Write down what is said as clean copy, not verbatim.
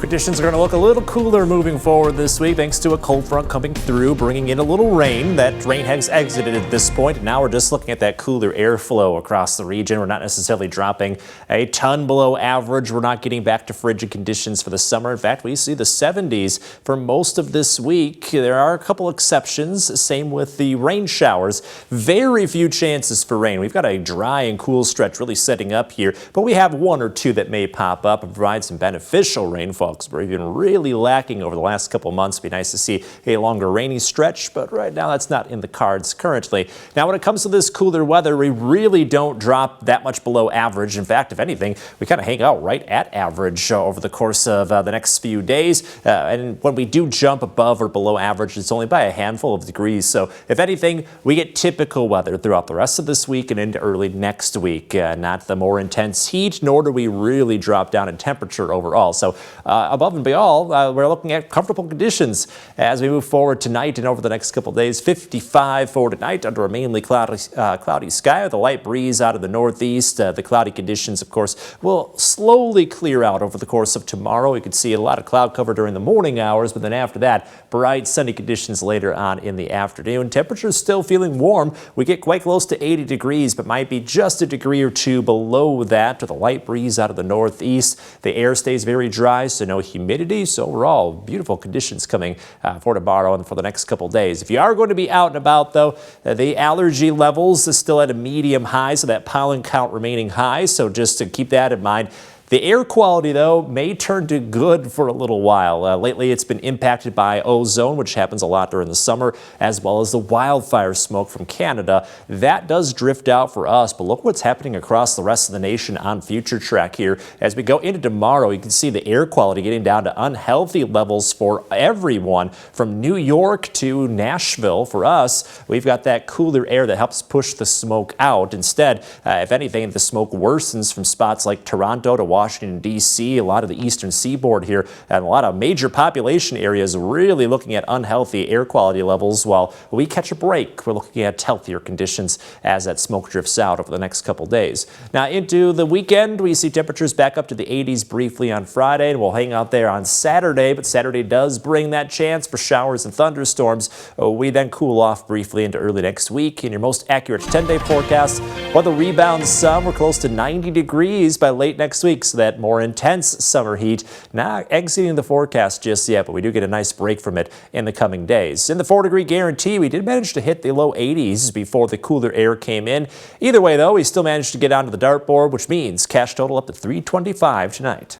Conditions are going to look a little cooler moving forward this week thanks to a cold front coming through, bringing in a little rain. That rain has exited at this point. Now we're just looking at that cooler airflow across the region. We're not necessarily dropping a ton below average. We're not getting back to frigid conditions for the summer. In fact, we see the 70s for most of this week. There are a couple exceptions. Same with the rain showers. Very few chances for rain. We've got a dry and cool stretch really setting up here, but we have one or two that may pop up and provide some beneficial rainfall. We've been really lacking over the last couple months. It'd be nice to see a longer rainy stretch, but right now that's not in the cards currently. Now, when it comes to this cooler weather, we really don't drop that much below average. In fact, if anything, we kind of hang out right at average over the course of the next few days. And when we do jump above or below average, it's only by a handful of degrees. So if anything, we get typical weather throughout the rest of this week and into early next week. Not the more intense heat, nor do we really drop down in temperature overall. So above and beyond, we're looking at comfortable conditions as we move forward tonight and over the next couple of days. 55 for tonight under a mainly cloudy sky with a light breeze out of the northeast. The cloudy conditions, of course, will slowly clear out over the course of tomorrow. We could see a lot of cloud cover during the morning hours, but then after that, bright sunny conditions later on in the afternoon. Temperatures still feeling warm. We get quite close to 80 degrees, but might be just a degree or two below that with a light breeze out of the northeast. The air stays very dry, so no humidity. So overall, beautiful conditions coming for tomorrow and for the next couple days. If you are going to be out and about, though, the allergy levels is still at a medium high, so that pollen count remaining high. So just to keep that in mind. The air quality, though, may turn to good for a little while. Lately, it's been impacted by ozone, which happens a lot during the summer, as well as the wildfire smoke from Canada. That does drift out for us, but look what's happening across the rest of the nation on Future Track here. As we go into tomorrow, you can see the air quality getting down to unhealthy levels for everyone, from New York to Nashville. For us, we've got that cooler air that helps push the smoke out. Instead, if anything, the smoke worsens from spots like Toronto to Washington, D.C., a lot of the eastern seaboard here, and a lot of major population areas really looking at unhealthy air quality levels. While we catch a break, we're looking at healthier conditions as that smoke drifts out over the next couple days. Now into the weekend, we see temperatures back up to the 80s briefly on Friday, and we'll hang out there on Saturday, but Saturday does bring that chance for showers and thunderstorms. We then cool off briefly into early next week. In your most accurate 10-day forecast, weather rebounds some. We're close to 90 degrees by late next week. So that more intense summer heat not exiting the forecast just yet, but we do get a nice break from it in the coming days. In the 4-degree guarantee, we did manage to hit the low 80s before the cooler air came in. Either way, though, we still managed to get onto the dartboard, which means cash total up to $325 tonight.